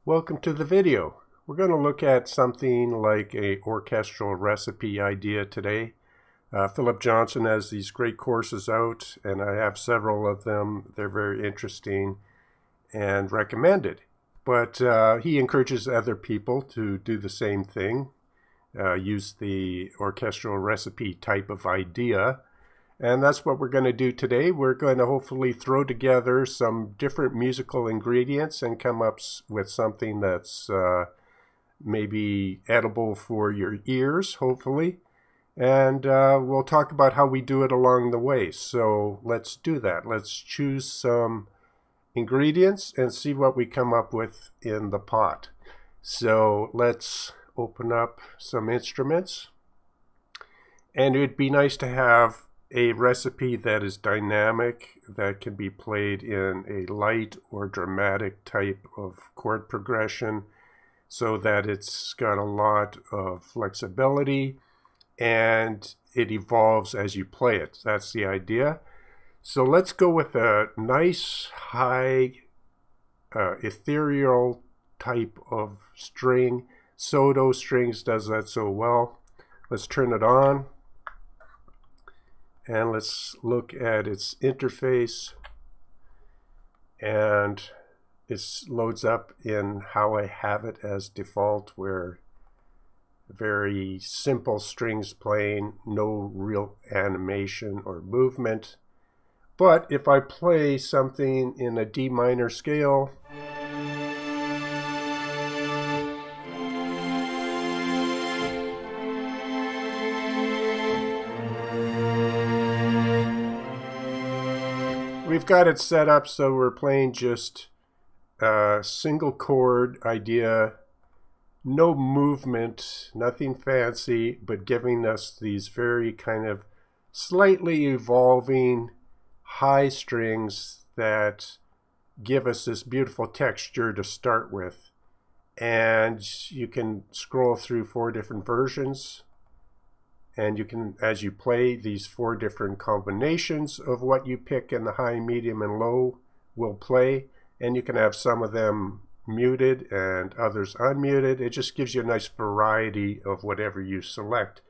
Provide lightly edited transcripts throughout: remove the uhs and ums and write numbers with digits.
Welcome to the video. We're going to look at something like a orchestral recipe idea today. Philip Johnston has these great courses out, and I have several of them. They're very interesting and recommended. But he encourages other people to do the same thing, use the orchestral recipe type of idea. And that's what we're going to do today. We're going to hopefully throw together some different musical ingredients and come up with something that's maybe edible for your ears, hopefully. And we'll talk about how we do it along the way. So let's do that. Let's choose some ingredients and see what we come up with in the pot. So let's open up some instruments. And it would be nice to have a recipe that is dynamic, that can be played in a light or dramatic type of chord progression so that it's got a lot of flexibility and it evolves as you play it. That's the idea. So let's go with a nice high ethereal type of string. Soto strings does that so well. Let's turn it on. And let's look at its interface, and it loads up in how I have it as default, where very simple strings playing, no real animation or movement. But if I play something in a D minor scale, we've got it set up so we're playing just a single chord idea, no movement, nothing fancy, but giving us these very kind of slightly evolving high strings that give us this beautiful texture to start with. And you can scroll through 4 different versions. And you can, as you play, these 4 different combinations of what you pick in the high, medium, and low will play. And you can have some of them muted and others unmuted. It just gives you a nice variety of whatever you select.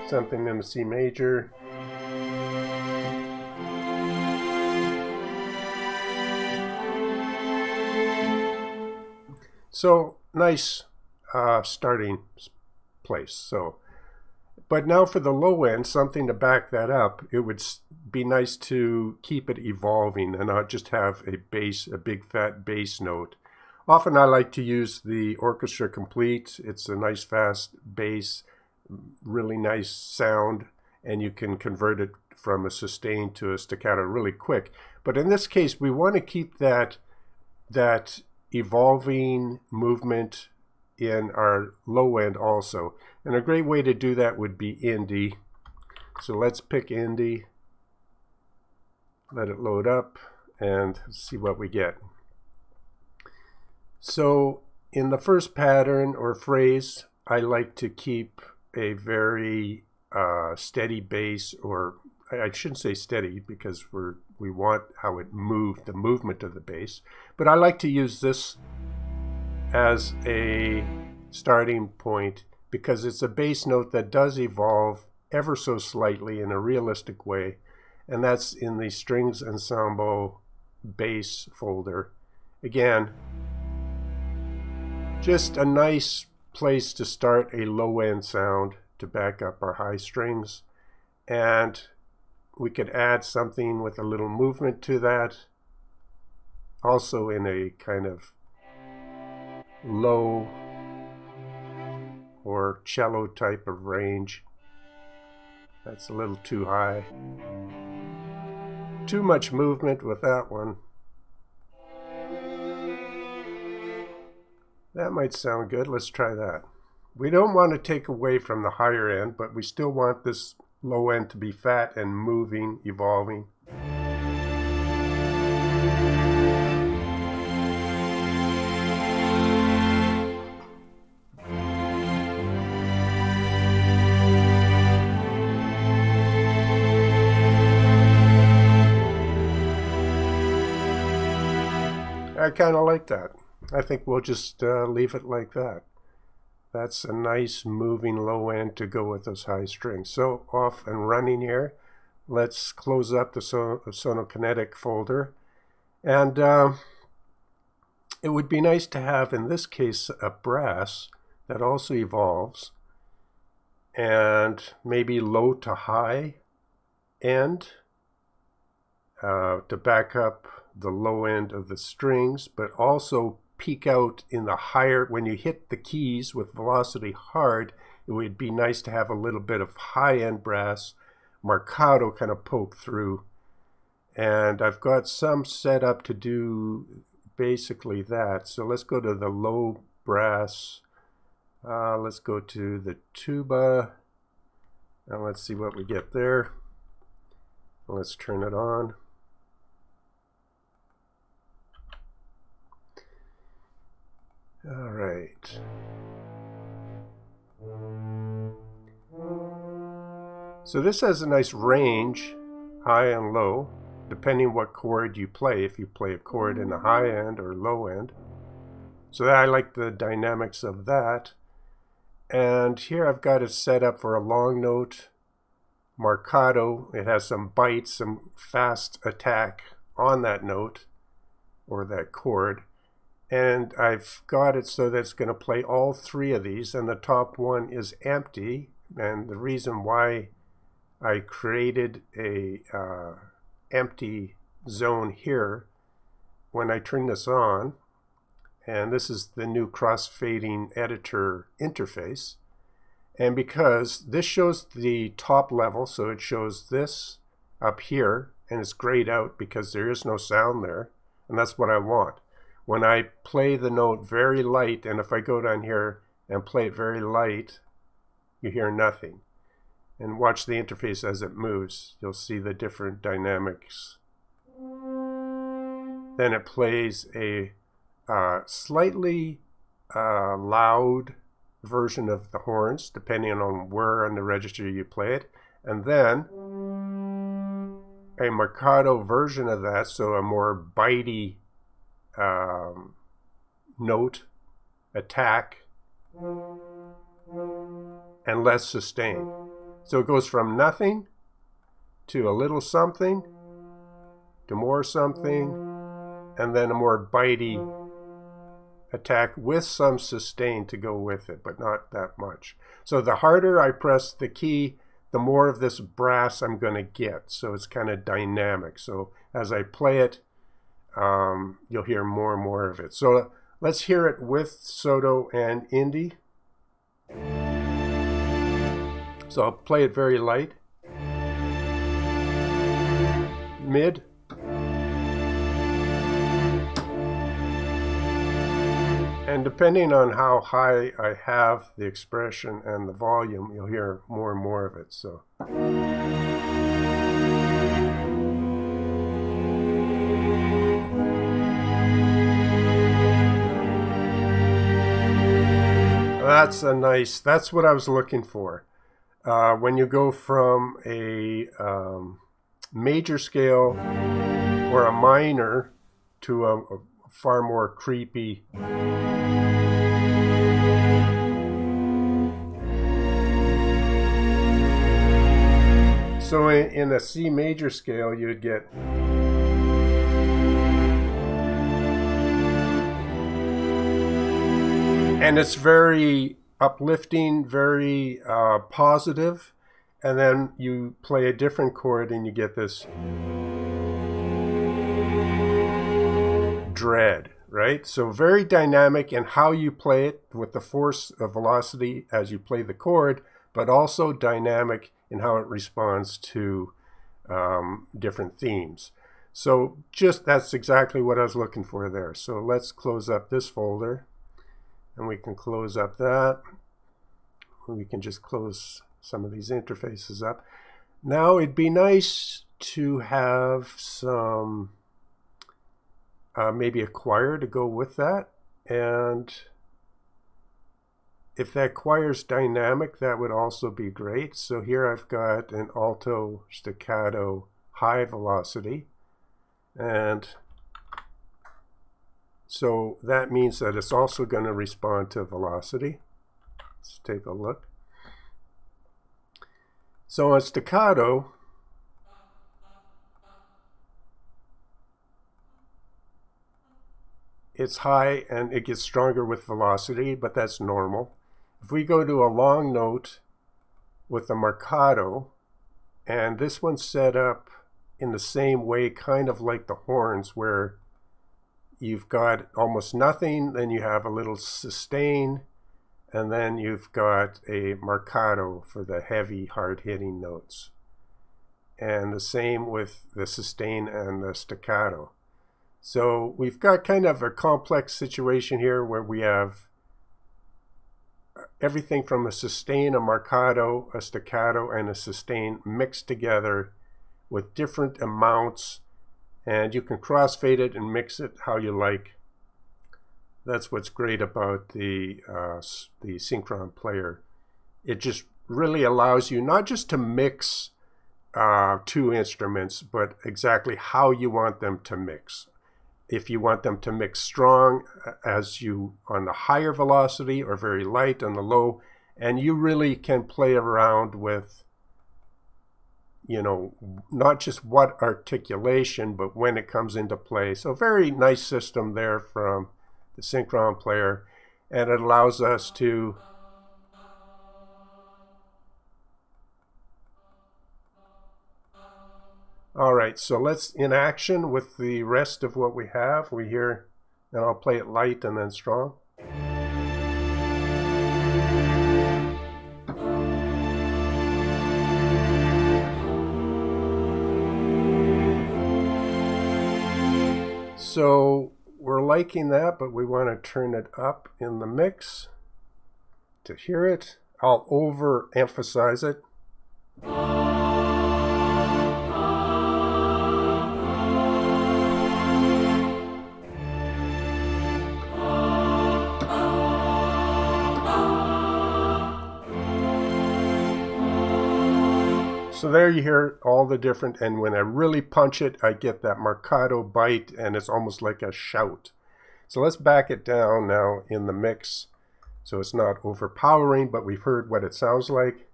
Something in the C major. So nice starting place. So, but now for the low end, something to back that up, it would be nice to keep it evolving and not just have a bass, a big fat bass note. Often I like to use the Orchestra Complete. It's a nice fast bass, really nice sound, and you can convert it from a sustain to a staccato really quick. But in this case, we want to keep that evolving movement in our low end also. And a great way to do that would be indie. So let's pick indie, let it load up, and see what we get. So in the first pattern or phrase, I like to keep a very steady bass, or I shouldn't say steady because we want how it moved, the movement of the bass. But I like to use this as a starting point because it's a bass note that does evolve ever so slightly in a realistic way. And that's in the Strings Ensemble bass folder. Again, just a nice place to start a low end sound to back up our high strings. And we could add something with a little movement to that, also in a kind of low or cello type of range. That's a little too high. Too much movement with that one. That might sound good. Let's try that. We don't want to take away from the higher end, but we still want this low end to be fat and moving, evolving. I kind of like that. I think we'll just leave it like that. That's a nice moving low end to go with those high strings. So off and running here. Let's close up the Sonokinetic folder. And it would be nice to have, in this case, a brass that also evolves. And maybe low to high end to back up the low end of the strings, but also peak out in the higher, when you hit the keys with velocity hard, it would be nice to have a little bit of high-end brass marcato kind of poke through. And I've got some set up to do basically that. So let's go to the low brass. Let's go to the tuba, and let's see what we get there. Let's turn it on. All right. So this has a nice range, high and low, depending what chord you play, if you play a chord in the high end or low end. So I like the dynamics of that. And here I've got it set up for a long note marcato. It has some bites, some fast attack on that note or that chord. And I've got it so that it's going to play all three of these, and the top one is empty. And the reason why I created a empty zone here, when I turn this on, and this is the new cross-fading editor interface, and because this shows the top level, so it shows this up here, and it's grayed out because there is no sound there, and that's what I want. When I play the note very light, and if I go down here and play it very light, you hear nothing. And watch the interface as it moves. You'll see the different dynamics. Then it plays a slightly loud version of the horns, depending on where on the register you play it. And then a marcato version of that, so a more bitey note attack and less sustain. So it goes from nothing to a little something to more something, and then a more bitey attack with some sustain to go with it, but not that much. So the harder I press the key, the more of this brass I'm going to get. So it's kind of dynamic. So as I play it, you'll hear more and more of it. So let's hear it with Soto and Indie. So I'll play it very light, mid, and depending on how high I have the expression and the volume, you'll hear more and more of it. So that's what I was looking for. When you go from a major scale or a minor to a far more creepy so in a C major scale you'd get and it's very uplifting, very positive, and then you play a different chord and you get this dread, right? So very dynamic in how you play it with the force of velocity as you play the chord, but also dynamic in how it responds to different themes. So just that's exactly what I was looking for there. So let's close up this folder. And we can close up that. We can just close some of these interfaces up. Now it'd be nice to have some, maybe a choir to go with that. And if that choir's dynamic, that would also be great. So here I've got an alto staccato high velocity. And So that means that it's also going to respond to velocity. Let's take a look. So on staccato, it's high and it gets stronger with velocity, but that's normal. If we go to a long note with a marcato, and this one's set up in the same way, kind of like the horns, where you've got almost nothing, then you have a little sustain, and then you've got a marcato for the heavy, hard-hitting notes. And the same with the sustain and the staccato. So we've got kind of a complex situation here where we have everything from a sustain, a marcato, a staccato, and a sustain mixed together with different amounts, and you can crossfade it and mix it how you like. That's what's great about the Synchron player. It just really allows you not just to mix two instruments, but exactly how you want them to mix. If you want them to mix strong as you on the higher velocity or very light on the low, and you really can play around with, you know, not just what articulation, but when it comes into play. So very nice system there from the Synchron player, and it allows us to all right, so let's in action with the rest of what we have. We hear, and I'll play it light and then strong. So we're liking that, but we want to turn it up in the mix to hear it. I'll overemphasize it. So there you hear all the different, and when I really punch it, I get that marcato bite, and it's almost like a shout. So let's back it down now in the mix so it's not overpowering, but we've heard what it sounds like.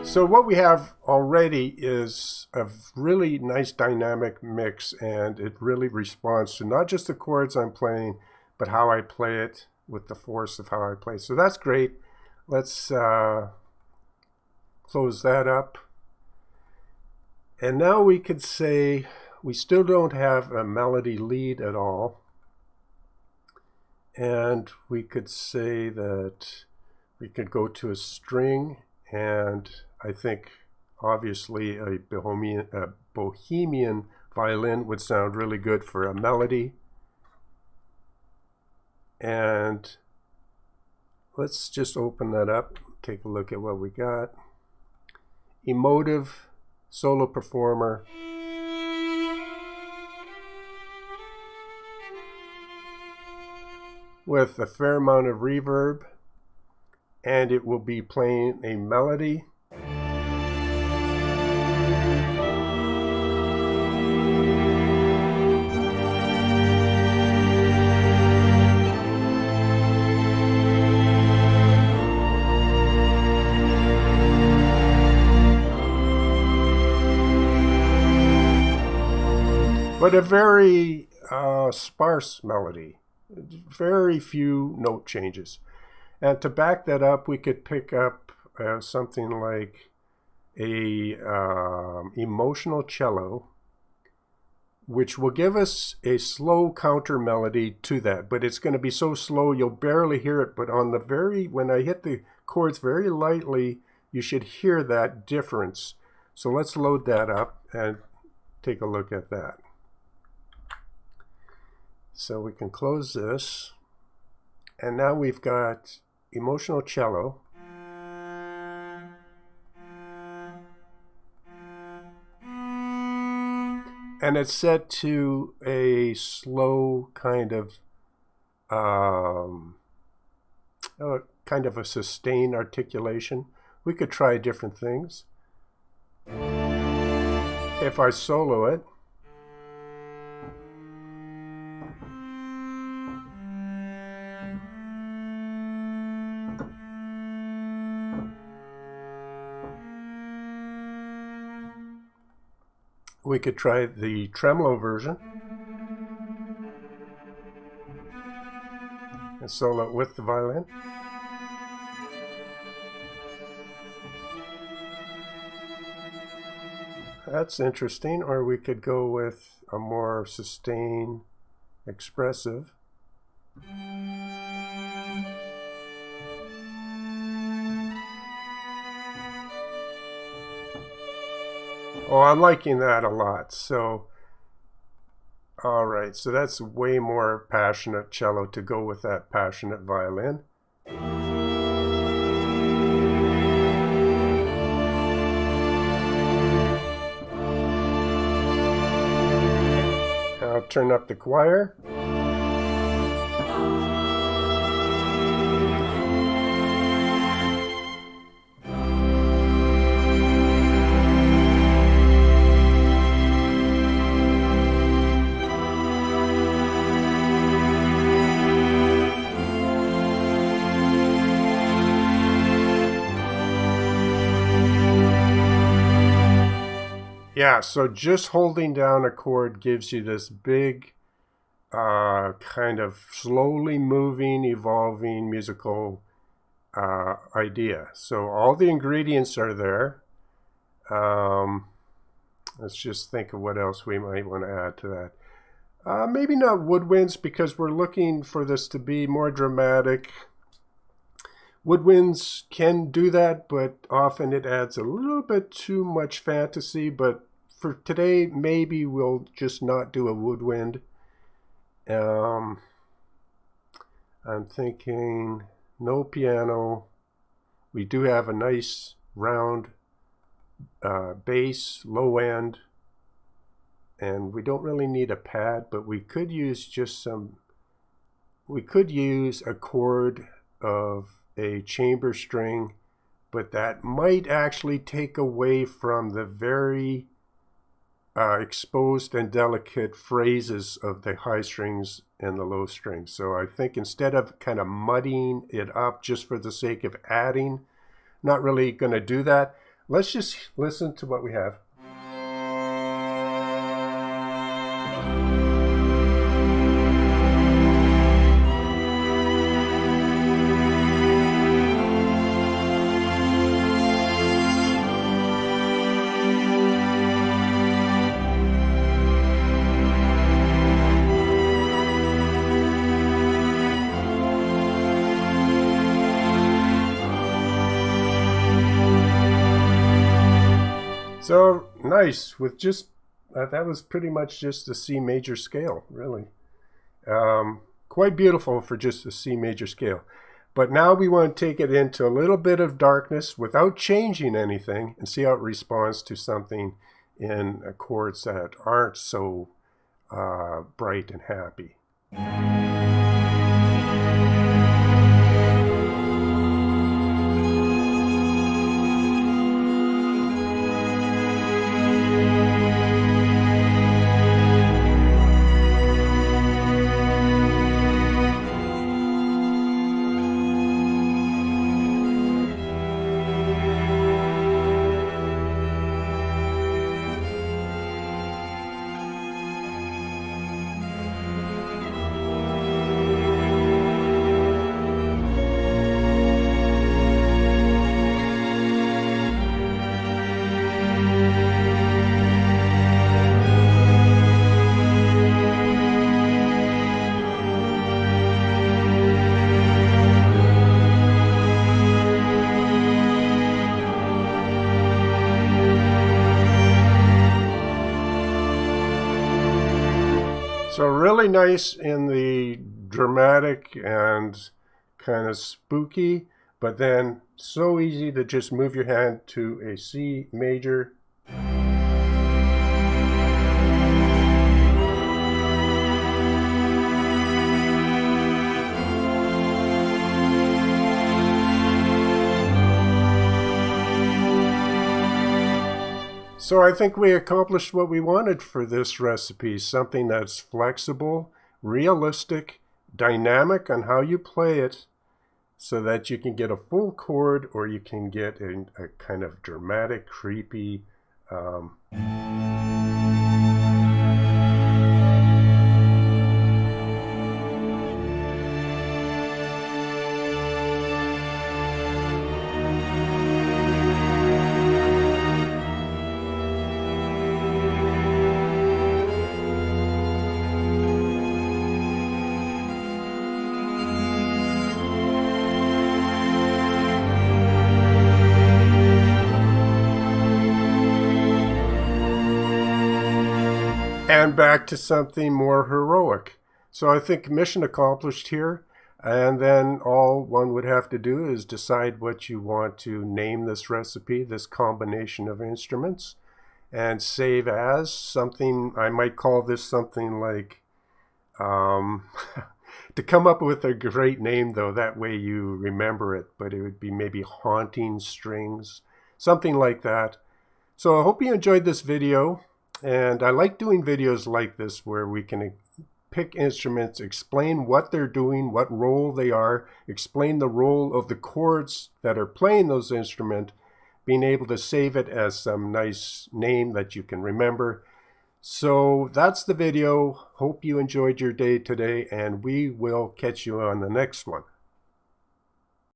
So what we have already is a really nice dynamic mix, and it really responds to not just the chords I'm playing, but how I play it with the force of how I play. So that's great. Let's close that up. And now we could say we still don't have a melody lead at all. And we could say that we could go to a string, and I think obviously a Bohemian violin would sound really good for a melody. And let's just open that up, take a look at what we got. Emotive solo performer. With a fair amount of reverb, and it will be playing a melody. But a very sparse melody, very few note changes. And to back that up, we could pick up something like a emotional cello, which will give us a slow counter melody to that. But it's going to be so slow you'll barely hear it. But on the when I hit the chords very lightly, you should hear that difference. So let's load that up and take a look at that. So we can close this, and now we've got emotional cello. and it's set to a slow kind of a sustained articulation. We could try different things. If I solo it, we could try the tremolo version and solo it with the violin. That's interesting. Or we could go with a more sustained, expressive. Oh, I'm liking that a lot. So, all right, so that's way more passionate cello to go with that passionate violin. I'll turn up the choir. Yeah, so just holding down a chord gives you this big kind of slowly moving, evolving musical idea. So all the ingredients are there. Let's just think of what else we might want to add to that. Maybe not woodwinds, because we're looking for this to be more dramatic. Woodwinds can do that, but often it adds a little bit too much fantasy. But for today, maybe we'll just not do a woodwind. I'm thinking no piano. We do have a nice round bass, low end, and we don't really need a pad, but we could use we could use a chord of a chamber string, but that might actually take away from the very exposed and delicate phrases of the high strings and the low strings. So I think instead of kind of muddying it up just for the sake of adding, not really going to do that. Let's just listen to what we have. So nice with just that was pretty much just a C major scale, really. Quite beautiful for just a C major scale. But now we want to take it into a little bit of darkness without changing anything and see how it responds to something in chords that aren't so bright and happy. So really nice in the dramatic and kind of spooky, but then so easy to just move your hand to a C major. So I think we accomplished what we wanted for this recipe, something that's flexible, realistic, dynamic on how you play it, so that you can get a full chord or you can get a kind of dramatic, creepy and back to something more heroic. So I think mission accomplished here. And then all one would have to do is decide what you want to name this recipe, this combination of instruments, and save as something. I might call this something like, to come up with a great name though, that way you remember it, but it would be maybe Haunting Strings, something like that. So I hope you enjoyed this video. And I like doing videos like this where we can pick instruments, explain what they're doing, what role they are, explain the role of the chords that are playing those instruments, being able to save it as some nice name that you can remember. So that's the video. Hope you enjoyed your day today, and we will catch you on the next one.